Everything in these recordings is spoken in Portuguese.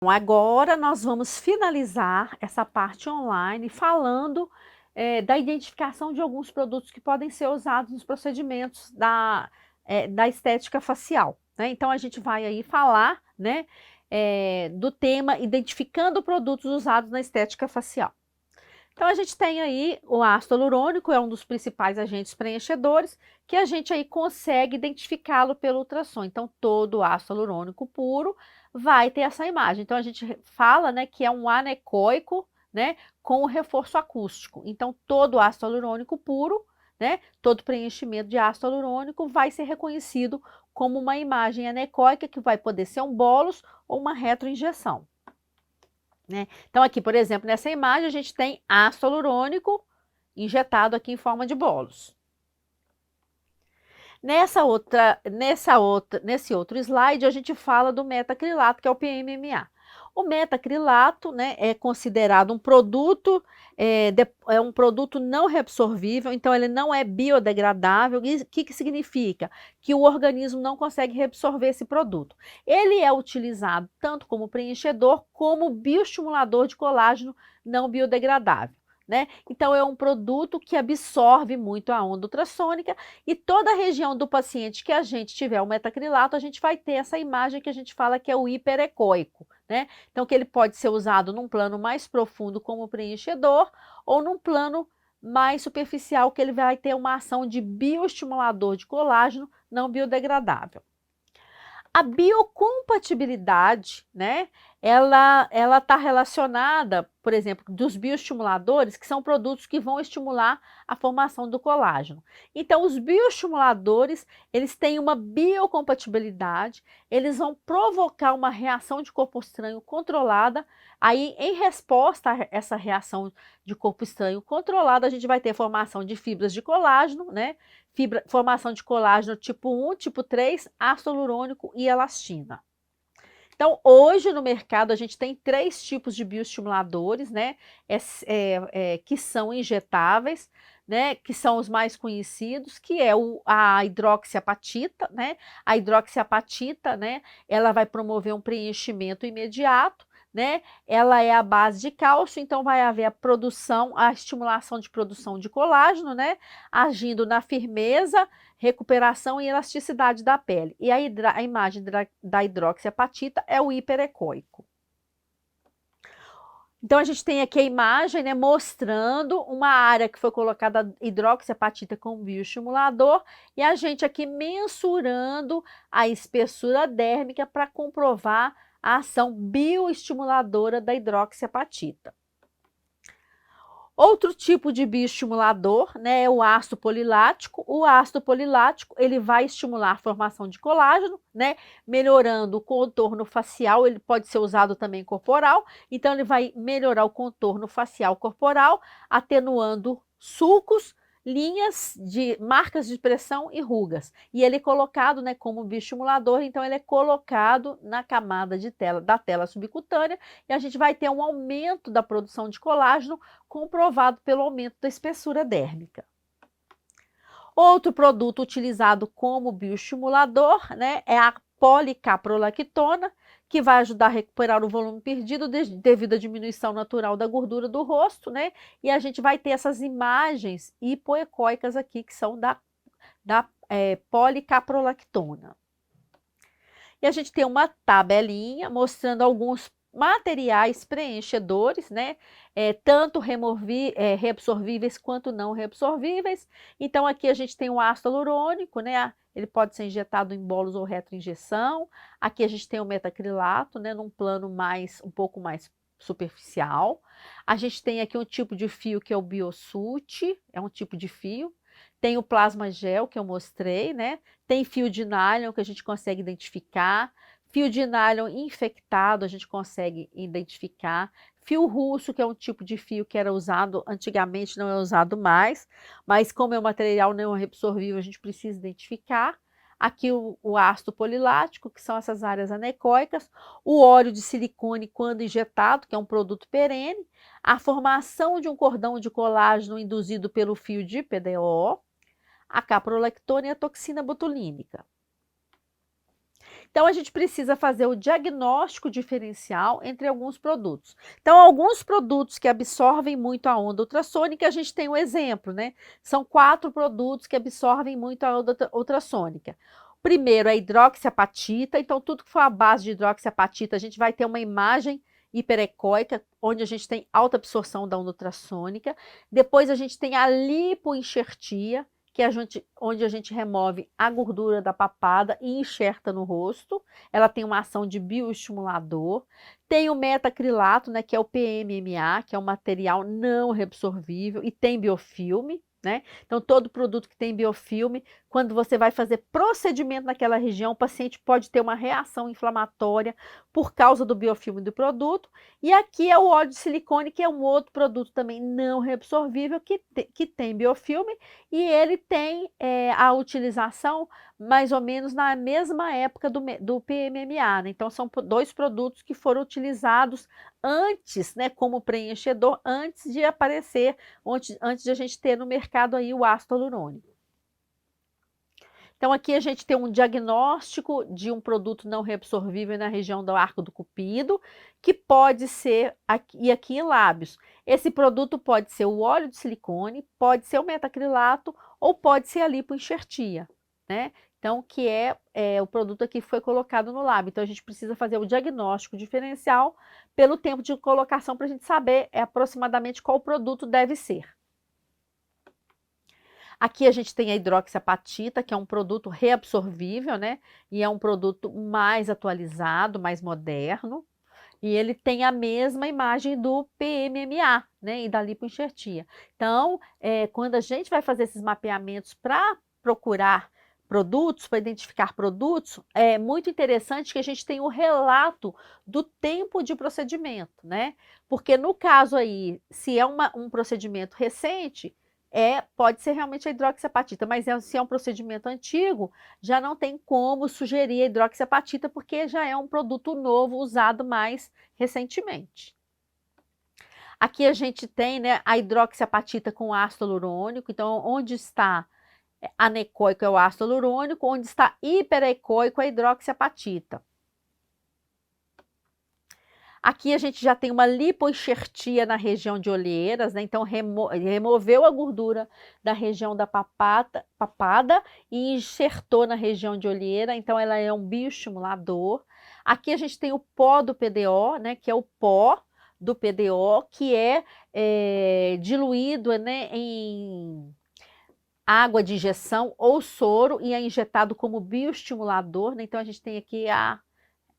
Então, agora nós vamos finalizar essa parte online falando da identificação de alguns produtos que podem ser usados nos procedimentos da estética facial, né? Então a gente vai aí falar, né, do tema identificando produtos usados na estética facial. Então a gente tem aí o ácido hialurônico, é um dos principais agentes preenchedores, que a gente aí consegue identificá-lo pelo ultrassom. Então todo ácido hialurônico puro vai ter essa imagem. Então a gente fala, né, que é um anecoico, né, com o reforço acústico. Então todo ácido hialurônico puro, né, todo preenchimento de ácido hialurônico vai ser reconhecido como uma imagem anecoica que vai poder ser um bolus ou uma retroinjeção, né? Então aqui, por exemplo, nessa imagem a gente tem ácido hialurônico injetado aqui em forma de bolos. Nesse outro slide, a gente fala do metacrilato, que é o PMMA. O metacrilato, né, é considerado um produto, é um produto não reabsorvível, então ele não é biodegradável. O que significa? Que o organismo não consegue reabsorver esse produto. Ele é utilizado tanto como preenchedor, como bioestimulador de colágeno não biodegradável, né? Então é um produto que absorve muito a onda ultrassônica e toda a região do paciente que a gente tiver o metacrilato, a gente vai ter essa imagem que a gente fala que é o hiperecoico, né? Então que ele pode ser usado num plano mais profundo como preenchedor ou num plano mais superficial que ele vai ter uma ação de bioestimulador de colágeno não biodegradável. A biocompatibilidade, né, ela está relacionada, por exemplo, dos bioestimuladores, que são produtos que vão estimular a formação do colágeno. Então, os bioestimuladores, eles têm uma biocompatibilidade, eles vão provocar uma reação de corpo estranho controlada. Aí, em resposta a essa reação de corpo estranho controlada, a gente vai ter formação de fibras de colágeno, né? Formação de colágeno tipo 1, tipo 3, ácido hialurônico e elastina. Então, hoje no mercado a gente tem 3 tipos de bioestimuladores, né, que são injetáveis, né, que são os mais conhecidos, que é a hidroxiapatita, né, a hidroxiapatita, né, ela vai promover um preenchimento imediato, né, ela é a base de cálcio, então vai haver a produção, a estimulação de produção de colágeno, né, agindo na firmeza, recuperação e elasticidade da pele. E a imagem da hidroxiapatita é o hiperecoico. Então a gente tem aqui a imagem, né, mostrando uma área que foi colocada hidroxiapatita como bioestimulador e a gente aqui mensurando a espessura dérmica para comprovar a ação bioestimuladora da hidroxiapatita. Outro tipo de bioestimulador, né, é o ácido polilático. O ácido polilático, ele vai estimular a formação de colágeno, né, melhorando o contorno facial, ele pode ser usado também corporal, então ele vai melhorar o contorno facial corporal, atenuando sulcos, linhas de marcas de expressão e rugas. E ele é colocado, né, como bioestimulador, então ele é colocado na camada da tela subcutânea e a gente vai ter um aumento da produção de colágeno comprovado pelo aumento da espessura dérmica. Outro produto utilizado como bioestimulador, né, é a policaprolactona, que vai ajudar a recuperar o volume perdido devido à diminuição natural da gordura do rosto, né? E a gente vai ter essas imagens hipoecóicas aqui, que são da policaprolactona. E a gente tem uma tabelinha mostrando alguns materiais preenchedores, né? Tanto reabsorvíveis quanto não reabsorvíveis. Então, aqui a gente tem o ácido hialurônico, né? Ele pode ser injetado em bolos ou retroinjeção. Aqui a gente tem o metacrilato, né? Num plano um pouco mais superficial. A gente tem aqui um tipo de fio que é o Biosult, é um tipo de fio. Tem o plasma gel que eu mostrei, né? Tem fio de nylon que a gente consegue identificar. Fio de nylon infectado a gente consegue identificar. Fio russo, que é um tipo de fio que era usado antigamente, não é usado mais, mas como é um material não reabsorvível, a gente precisa identificar. Aqui o ácido polilático, que são essas áreas anecoicas, o óleo de silicone quando injetado, que é um produto perene, a formação de um cordão de colágeno induzido pelo fio de PDO, a caprolactona e a toxina botulínica. Então, a gente precisa fazer o diagnóstico diferencial entre alguns produtos. Então, alguns produtos que absorvem muito a onda ultrassônica, a gente tem um exemplo, né? São 4 produtos que absorvem muito a onda ultrassônica. Primeiro, a hidroxiapatita. Então, tudo que for a base de hidroxiapatita, a gente vai ter uma imagem hiperecóica, onde a gente tem alta absorção da onda ultrassônica. Depois, a gente tem a lipoenxertia, que é onde a gente remove a gordura da papada e enxerta no rosto. Ela tem uma ação de bioestimulador. Tem o metacrilato, né, que é o PMMA, que é um material não reabsorvível e tem biofilme, né? Então, todo produto que tem biofilme, quando você vai fazer procedimento naquela região, o paciente pode ter uma reação inflamatória por causa do biofilme do produto. E aqui é o óleo de silicone, que é um outro produto também não reabsorvível, que tem biofilme, e ele tem a utilização mais ou menos na mesma época do PMMA, né? Então, são 2 produtos que foram utilizados antes, né, como preenchedor, antes de aparecer, antes de a gente ter no mercado aí o ácido hialurônico. Então, aqui a gente tem um diagnóstico de um produto não reabsorvível na região do arco do cupido, que pode ser, aqui em lábios. Esse produto pode ser o óleo de silicone, pode ser o metacrilato ou pode ser a lipoenxertia, né? Então, que é o produto aqui que foi colocado no lábio. Então, a gente precisa fazer o diagnóstico diferencial pelo tempo de colocação para a gente saber aproximadamente qual produto deve ser. Aqui a gente tem a hidroxiapatita, que é um produto reabsorvível, né? E é um produto mais atualizado, mais moderno. E ele tem a mesma imagem do PMMA, né? E da lipoenxertia. Então, quando a gente vai fazer esses mapeamentos para procurar produtos, para identificar produtos, é muito interessante que a gente tenha o relato do tempo de procedimento, né? Porque no caso aí, se é um procedimento recente, pode ser realmente a hidroxiapatita, mas se é um procedimento antigo, já não tem como sugerir a hidroxiapatita, porque já é um produto novo, usado mais recentemente. Aqui a gente tem, né, a hidroxiapatita com ácido hialurônico. Então, onde está anecoico é o ácido hialurônico, onde está hiperecoico é a hidroxiapatita. Aqui a gente já tem uma lipoenxertia na região de olheiras, né? Então removeu a gordura da região da papada e enxertou na região de olheira, então ela é um bioestimulador. Aqui a gente tem o pó do PDO, né? Que é o pó do PDO, que é diluído, né, em água de injeção ou soro e é injetado como bioestimulador, né? Então a gente tem aqui a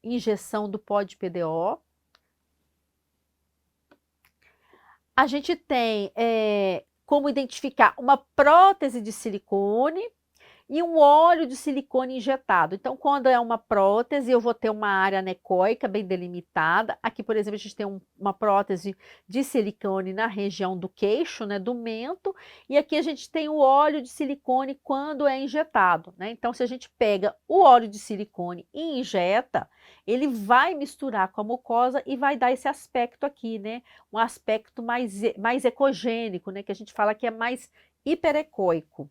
injeção do pó de PDO. A gente tem como identificar uma prótese de silicone e um óleo de silicone injetado. Então, quando é uma prótese, eu vou ter uma área anecoica bem delimitada. Aqui, por exemplo, a gente tem uma prótese de silicone na região do queixo, né, do mento. E aqui a gente tem o óleo de silicone quando é injetado, né? Então, se a gente pega o óleo de silicone e injeta, ele vai misturar com a mucosa e vai dar esse aspecto aqui, né? Um aspecto mais ecogênico, né? Que a gente fala que é mais hiperecoico.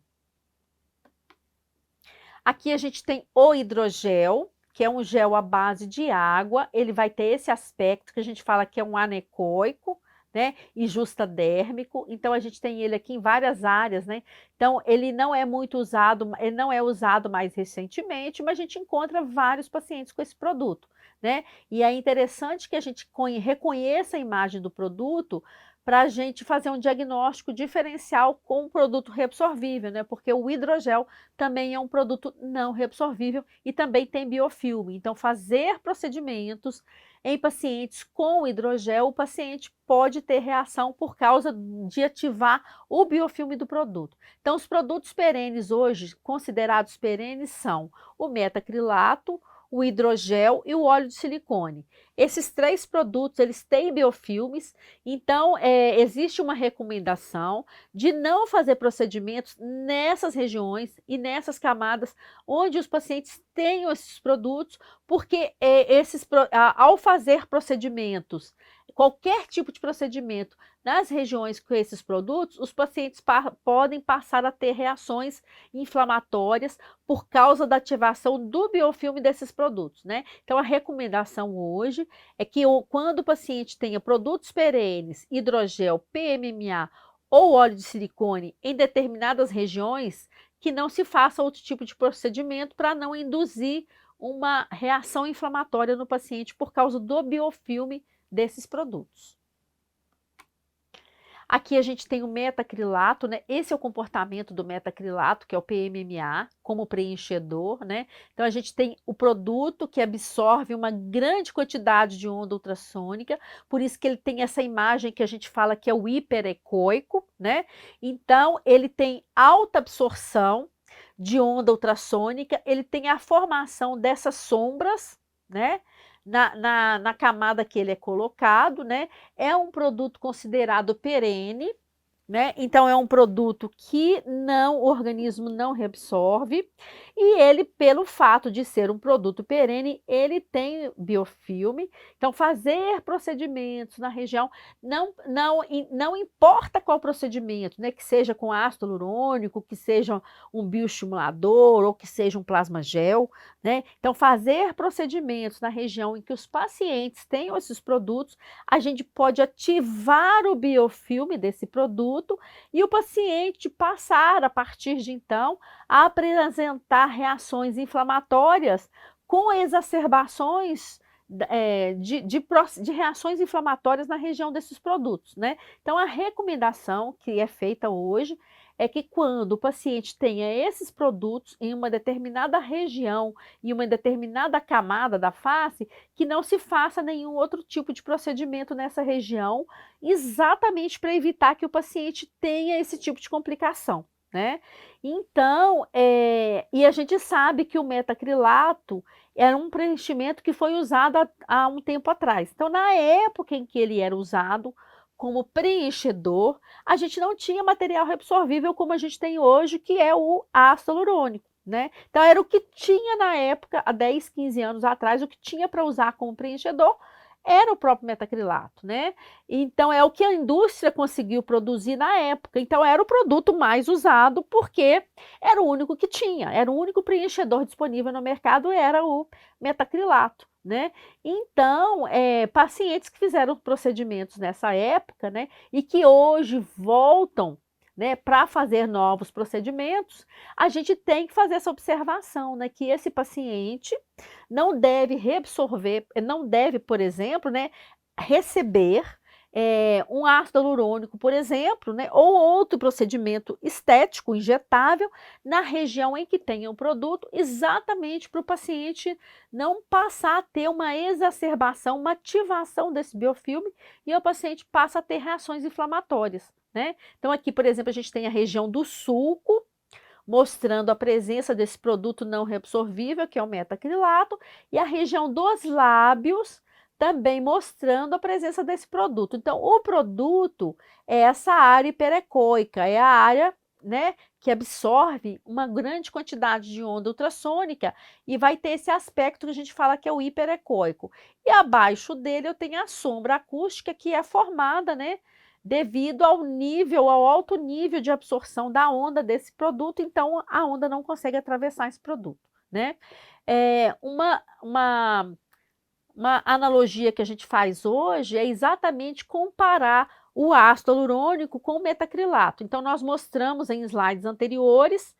Aqui a gente tem o hidrogel, que é um gel à base de água. Ele vai ter esse aspecto que a gente fala que é um anecoico, né? E justadérmico. Então a gente tem ele aqui em várias áreas, né? Então ele não é muito usado, ele não é usado mais recentemente, mas a gente encontra vários pacientes com esse produto, né? E é interessante que a gente reconheça a imagem do produto para a gente fazer um diagnóstico diferencial com o produto reabsorvível, né? Porque o hidrogel também é um produto não reabsorvível e também tem biofilme. Então, fazer procedimentos em pacientes com hidrogel, o paciente pode ter reação por causa de ativar o biofilme do produto. Então, os produtos perenes hoje, considerados perenes, são o metacrilato, o hidrogel e o óleo de silicone. Esses 3 produtos, eles têm biofilmes, então existe uma recomendação de não fazer procedimentos nessas regiões e nessas camadas onde os pacientes tenham esses produtos, porque ao fazer procedimentos qualquer tipo de procedimento nas regiões com esses produtos, os pacientes podem passar a ter reações inflamatórias por causa da ativação do biofilme desses produtos, né? Então, a recomendação hoje é que quando o paciente tenha produtos perenes, hidrogel, PMMA ou óleo de silicone em determinadas regiões, que não se faça outro tipo de procedimento para não induzir uma reação inflamatória no paciente por causa do biofilme desses produtos. Aqui a gente tem o metacrilato, né? Esse é o comportamento do metacrilato, que é o PMMA, como preenchedor, né? Então a gente tem o produto que absorve uma grande quantidade de onda ultrassônica, por isso que ele tem essa imagem que a gente fala que é o hiperecoico, né? Então ele tem alta absorção de onda ultrassônica, ele tem a formação dessas sombras, né? Na camada que ele é colocado, né? É um produto considerado perene, né? Então é um produto que o organismo não reabsorve, e ele, pelo fato de ser um produto perene, ele tem biofilme. Então fazer procedimentos na região, não importa qual procedimento, né? Que seja com ácido hialurônico, que seja um bioestimulador ou que seja um plasma gel, né? Então fazer procedimentos na região em que os pacientes tenham esses produtos, a gente pode ativar o biofilme desse produto e o paciente passar, a partir de então, a apresentar reações inflamatórias com exacerbações de reações inflamatórias na região desses produtos, né? Então, a recomendação que é feita hoje é que quando o paciente tenha esses produtos em uma determinada região e uma determinada camada da face, que não se faça nenhum outro tipo de procedimento nessa região, exatamente para evitar que o paciente tenha esse tipo de complicação, né? Então, e a gente sabe que o metacrilato era um preenchimento que foi usado há um tempo atrás. Então, na época em que ele era usado como preenchedor, a gente não tinha material reabsorvível como a gente tem hoje, que é o ácido hialurônico, né? Então, era o que tinha na época, há 10, 15 anos atrás, o que tinha para usar como preenchedor era o próprio metacrilato, né? Então, é o que a indústria conseguiu produzir na época. Então, era o produto mais usado porque era o único que tinha, era o único preenchedor disponível no mercado, era o metacrilato, né? Então, pacientes que fizeram procedimentos nessa época, né, e que hoje voltam, né, para fazer novos procedimentos, a gente tem que fazer essa observação, né, que esse paciente não deve reabsorver, não deve, por exemplo, né, receber um ácido hialurônico, por exemplo, né, ou outro procedimento estético injetável na região em que tenha o produto, exatamente para o paciente não passar a ter uma exacerbação, uma ativação desse biofilme, e o paciente passa a ter reações inflamatórias, né? Então aqui, por exemplo, a gente tem a região do sulco, mostrando a presença desse produto não reabsorvível, que é o metacrilato, e a região dos lábios, também mostrando a presença desse produto. Então, o produto é essa área hiperecoica, é a área, né, que absorve uma grande quantidade de onda ultrassônica e vai ter esse aspecto que a gente fala que é o hiperecoico. E abaixo dele eu tenho a sombra acústica, que é formada, né, devido ao alto nível de absorção da onda desse produto, então a onda não consegue atravessar esse produto, né? Uma analogia que a gente faz hoje é exatamente comparar o ácido hialurônico com o metacrilato. Então, nós mostramos em slides anteriores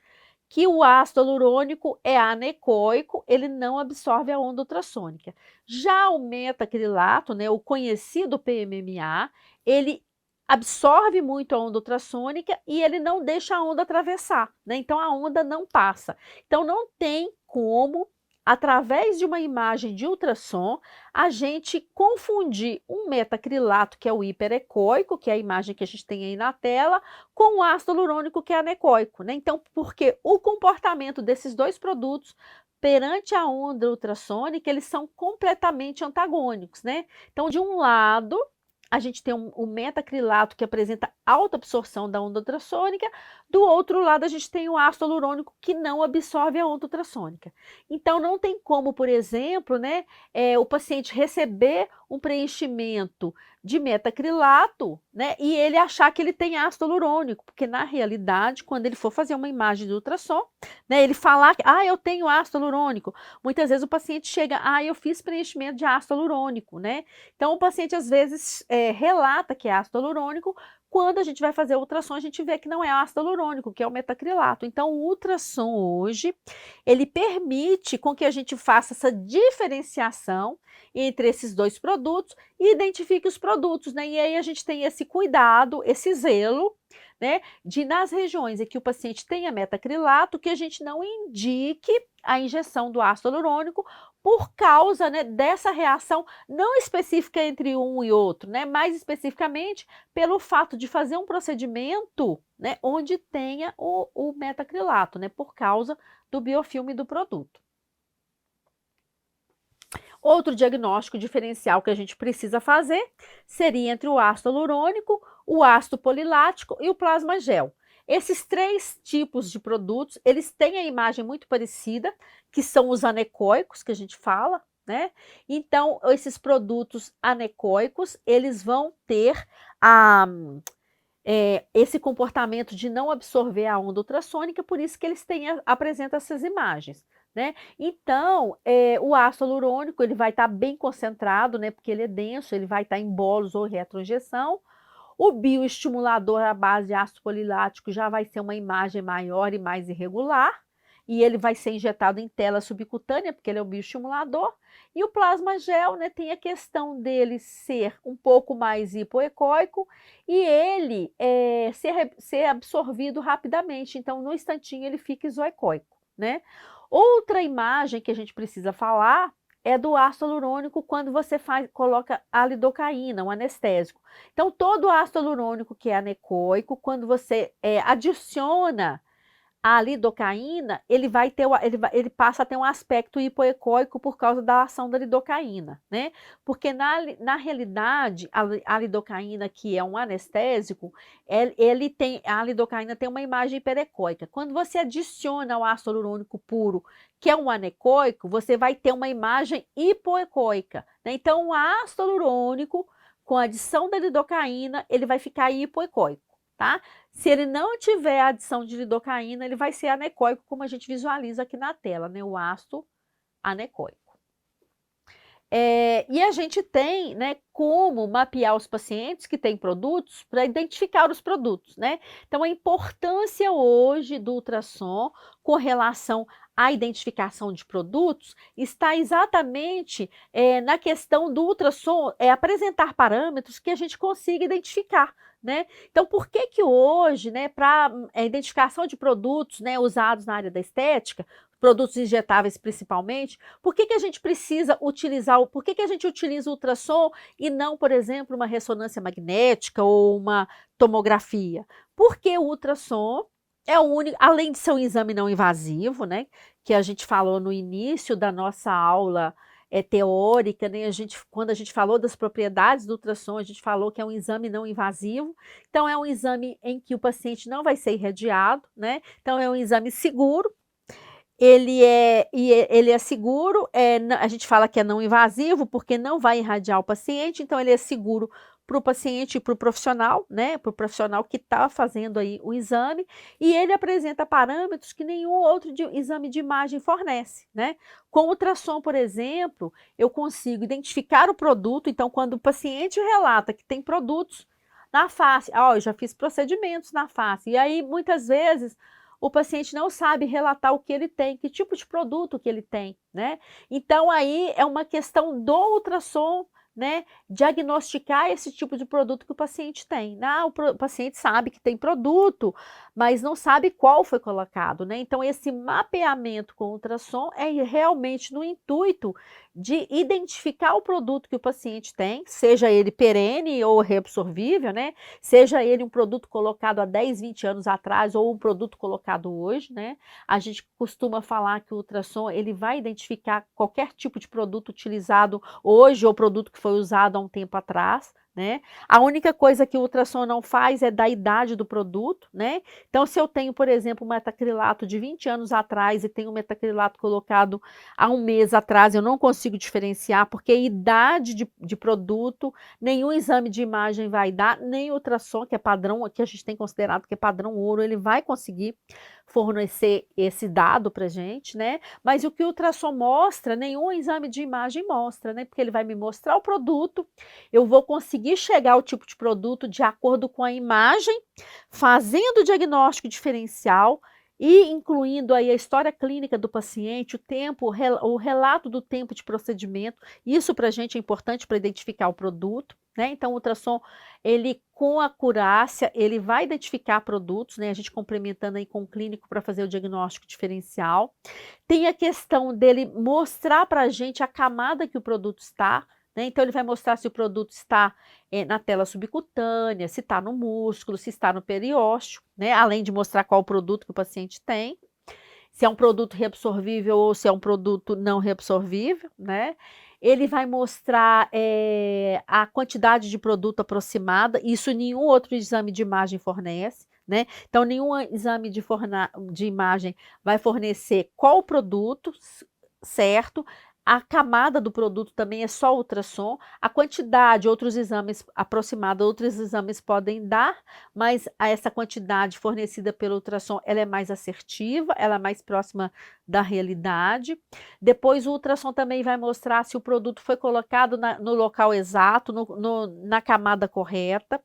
que o ácido hialurônico é anecoico, ele não absorve a onda ultrassônica. Já o metacrilato, né, o conhecido PMMA, ele absorve muito a onda ultrassônica e ele não deixa a onda atravessar, né? Então a onda não passa. Então não tem como, através de uma imagem de ultrassom, a gente confundir um metacrilato, que é o hiperecoico, que é a imagem que a gente tem aí na tela, com o ácido hialurônico, que é anecoico, né? Então, porque o comportamento desses dois produtos perante a onda ultrassônica, eles são completamente antagônicos, né? Então, de um lado, a gente tem o metacrilato, que apresenta alta absorção da onda ultrassônica, Do outro lado, a gente tem o ácido hialurônico que não absorve a onda ultrassônica. Então, não tem como, por exemplo, né, o paciente receber um preenchimento de metacrilato, né, e ele achar que ele tem ácido hialurônico, porque na realidade, quando ele for fazer uma imagem de ultrassom, né, ele falar que, eu tenho ácido hialurônico, muitas vezes o paciente chega, eu fiz preenchimento de ácido hialurônico, né? Então, o paciente às vezes relata que é ácido hialurônico. Quando a gente vai fazer o ultrassom, a gente vê que não é ácido hialurônico, que é o metacrilato. Então, o ultrassom hoje, ele permite com que a gente faça essa diferenciação entre esses dois produtos e identifique os produtos, né? E aí a gente tem esse cuidado, esse zelo, né, de nas regiões em que o paciente tenha metacrilato, que a gente não indique a injeção do ácido hialurônico por causa, né, dessa reação não específica entre um e outro, né, mais especificamente pelo fato de fazer um procedimento, né, onde tenha o metacrilato, né, por causa do biofilme do produto. Outro diagnóstico diferencial que a gente precisa fazer seria entre o ácido hialurônico, o ácido polilático e o plasma gel. Esses três tipos de produtos, eles têm a imagem muito parecida, que são os anecoicos, que a gente fala, né? Então, esses produtos anecoicos, eles vão ter esse comportamento de não absorver a onda ultrassônica, por isso que eles apresentam essas imagens, né? Então, o ácido hialurônico, ele vai estar bem concentrado, né? Porque ele é denso, ele vai estar em bolos ou retroinjeção. O bioestimulador à base de ácido polilático já vai ser uma imagem maior e mais irregular, e ele vai ser injetado em tela subcutânea, porque ele é um bioestimulador. E o plasma gel, né, tem a questão dele ser um pouco mais hipoecóico e ele ser absorvido rapidamente. Então, no instantinho, ele fica isoecóico, né? Outra imagem que a gente precisa falar é do ácido hialurônico quando você coloca a lidocaína, um anestésico. Então, todo ácido hialurônico que é anecoico, quando você adiciona a lidocaína, ele passa a ter um aspecto hipoecóico por causa da ação da lidocaína, né? Porque na realidade, a lidocaína, que é um anestésico, a lidocaína tem uma imagem hiperecóica. Quando você adiciona o ácido hialurônico puro, que é um anecoico, você vai ter uma imagem hipoecóica, né? Então, o ácido hialurônico, com a adição da lidocaína, ele vai ficar hipoecóico, tá? Se ele não tiver a adição de lidocaína, ele vai ser anecoico, como a gente visualiza aqui na tela, né? O ácido anecoico. E a gente tem, né, como mapear os pacientes que têm produtos para identificar os produtos, né? Então, a importância hoje do ultrassom com relação à identificação de produtos está exatamente na questão do ultrassom apresentar parâmetros que a gente consiga identificar, né? Então, por que que hoje, né, para identificação de produtos, né, usados na área da estética, produtos injetáveis principalmente, por que que a gente precisa utilizar, por que que a gente utiliza o ultrassom e não, por exemplo, uma ressonância magnética ou uma tomografia? Porque o ultrassom é o único, além de ser um exame não invasivo, né, que a gente falou no início da nossa aula teórica, né, quando a gente falou das propriedades do ultrassom, a gente falou que é um exame não invasivo, então é um exame em que o paciente não vai ser irradiado, né, então é um exame seguro. Ele é seguro, a gente fala que é não invasivo, porque não vai irradiar o paciente, então ele é seguro para o paciente e para o profissional, né? Para o profissional que está fazendo aí o exame, e ele apresenta parâmetros que nenhum outro exame de imagem fornece, né? Com ultrassom, por exemplo, eu consigo identificar o produto, então quando o paciente relata que tem produtos na face, eu já fiz procedimentos na face, e aí muitas vezes o paciente não sabe relatar o que ele tem, que tipo de produto que ele tem, né? Então, aí é uma questão do ultrassom, né, diagnosticar esse tipo de produto que o paciente tem. O paciente sabe que tem produto, mas não sabe qual foi colocado, né? Então, esse mapeamento com ultrassom é realmente no intuito de identificar o produto que o paciente tem, seja ele perene ou reabsorvível, né? Seja ele um produto colocado há 10, 20 anos atrás ou um produto colocado hoje, né? A gente costuma falar que o ultrassom, ele vai identificar qualquer tipo de produto utilizado hoje ou produto que foi usado há um tempo atrás, né? A única coisa que o ultrassom não faz é da idade do produto, né? Então, se eu tenho, por exemplo, um metacrilato de 20 anos atrás e tenho um metacrilato colocado há um mês atrás, eu não consigo diferenciar, porque idade de produto, nenhum exame de imagem vai dar, nem ultrassom, que é padrão, que a gente tem considerado que é padrão ouro, ele vai conseguir fornecer esse dado para gente, né? Mas o que o ultrassom mostra, nenhum exame de imagem mostra, né? Porque ele vai me mostrar o produto, eu vou conseguir chegar ao tipo de produto de acordo com a imagem, fazendo o diagnóstico diferencial e incluindo aí a história clínica do paciente, o tempo, o relato do tempo de procedimento. Isso para a gente é importante para identificar o produto, né? Então, o ultrassom, ele com acurácia, ele vai identificar produtos, né? A gente complementando aí com o clínico para fazer o diagnóstico diferencial. Tem a questão dele mostrar para a gente a camada que o produto está, né? Então, ele vai mostrar se o produto está na tela subcutânea, se está no músculo, se está no periósteo, né? Além de mostrar qual o produto que o paciente tem, se é um produto reabsorvível ou se é um produto não reabsorvível, né? Ele vai mostrar a quantidade de produto aproximada, isso nenhum outro exame de imagem fornece, né? Então, nenhum exame de imagem vai fornecer qual o produto, certo? A camada do produto também é só ultrassom, a quantidade, outros exames aproximados, outros exames podem dar, mas essa quantidade fornecida pelo ultrassom, ela é mais assertiva, ela é mais próxima da realidade. Depois o ultrassom também vai mostrar se o produto foi colocado no local exato, na camada correta,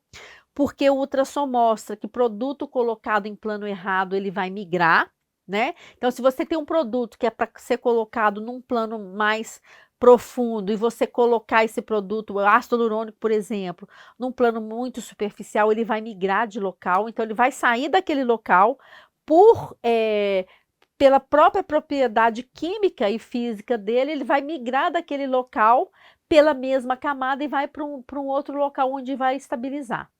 porque o ultrassom mostra que produto colocado em plano errado, ele vai migrar, né? Então, se você tem um produto que é para ser colocado num plano mais profundo e você colocar esse produto, o ácido hialurônico, por exemplo, num plano muito superficial, ele vai migrar de local, então ele vai sair daquele local pela própria propriedade química e física dele, ele vai migrar daquele local pela mesma camada e vai para um outro local onde vai estabilizar.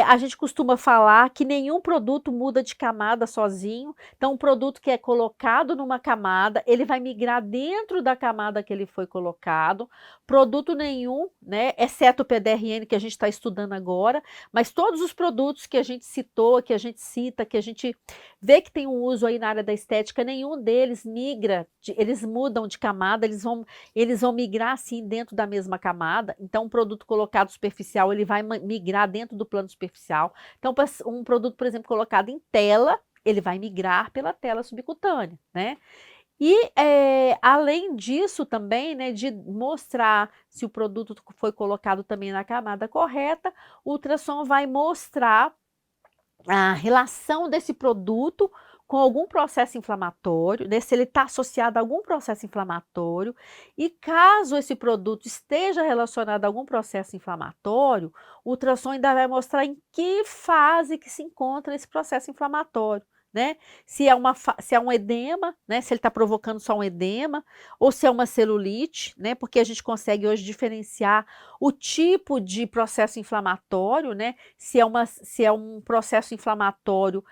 A gente costuma falar que nenhum produto muda de camada sozinho, então um produto que é colocado numa camada, ele vai migrar dentro da camada que ele foi colocado, produto nenhum, né, exceto o PDRN que a gente está estudando agora, mas todos os produtos que a gente citou, que a gente cita, que a gente vê que tem um uso aí na área da estética, nenhum deles migra, eles mudam de camada, eles vão migrar assim dentro da mesma camada, então um produto colocado superficial, ele vai migrar dentro do plano superficial. Então, um produto, por exemplo, colocado em tela, ele vai migrar pela tela subcutânea, né? E além disso também, né, de mostrar se o produto foi colocado também na camada correta, o ultrassom vai mostrar a relação desse produto com algum processo inflamatório, né, se ele está associado a algum processo inflamatório, e caso esse produto esteja relacionado a algum processo inflamatório, o ultrassom ainda vai mostrar em que fase que se encontra esse processo inflamatório, né? Se é um edema, né? Se ele está provocando só um edema, ou se é uma celulite, né? Porque a gente consegue hoje diferenciar o tipo de processo inflamatório, né? Se é um processo inflamatório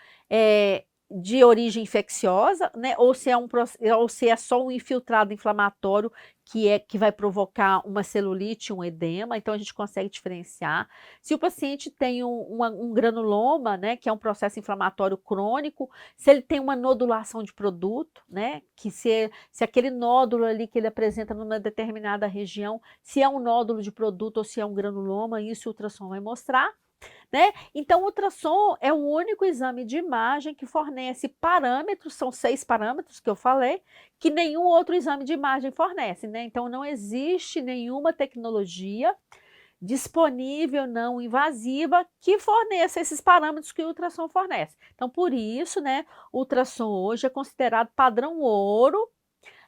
de origem infecciosa, né? Ou se é só um infiltrado inflamatório que vai provocar uma celulite, um edema, então a gente consegue diferenciar. Se o paciente tem um granuloma, né, que é um processo inflamatório crônico, se ele tem uma nodulação de produto, né, que se aquele nódulo ali que ele apresenta numa determinada região, se é um nódulo de produto ou se é um granuloma, isso o ultrassom vai mostrar, né? Então, o ultrassom é o único exame de imagem que fornece parâmetros, são 6 parâmetros que eu falei, que nenhum outro exame de imagem fornece, né? Então, não existe nenhuma tecnologia disponível, não invasiva, que forneça esses parâmetros que o ultrassom fornece. Então, por isso, né, o ultrassom hoje é considerado padrão ouro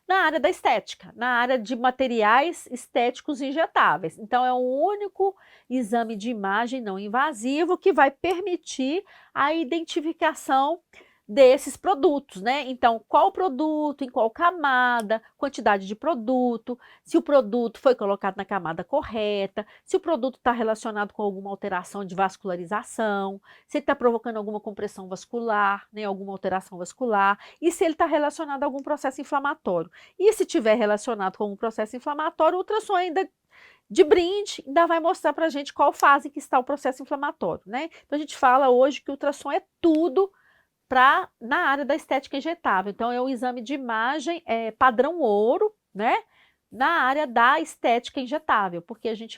na área da estética, na área de materiais estéticos injetáveis. Então, é o único exame de imagem não invasivo que vai permitir a identificação desses produtos, né? Então, qual produto, em qual camada, quantidade de produto, se o produto foi colocado na camada correta, se o produto está relacionado com alguma alteração de vascularização, se ele está provocando alguma compressão vascular, né, alguma alteração vascular, e se ele está relacionado a algum processo inflamatório. E se tiver relacionado com um processo inflamatório, o ultrassom ainda De brinde, ainda vai mostrar para a gente qual fase que está o processo inflamatório, né? Então a gente fala hoje que o ultrassom é tudo na área da estética injetável. Então é um exame de imagem padrão ouro, né? Na área da estética injetável, porque a gente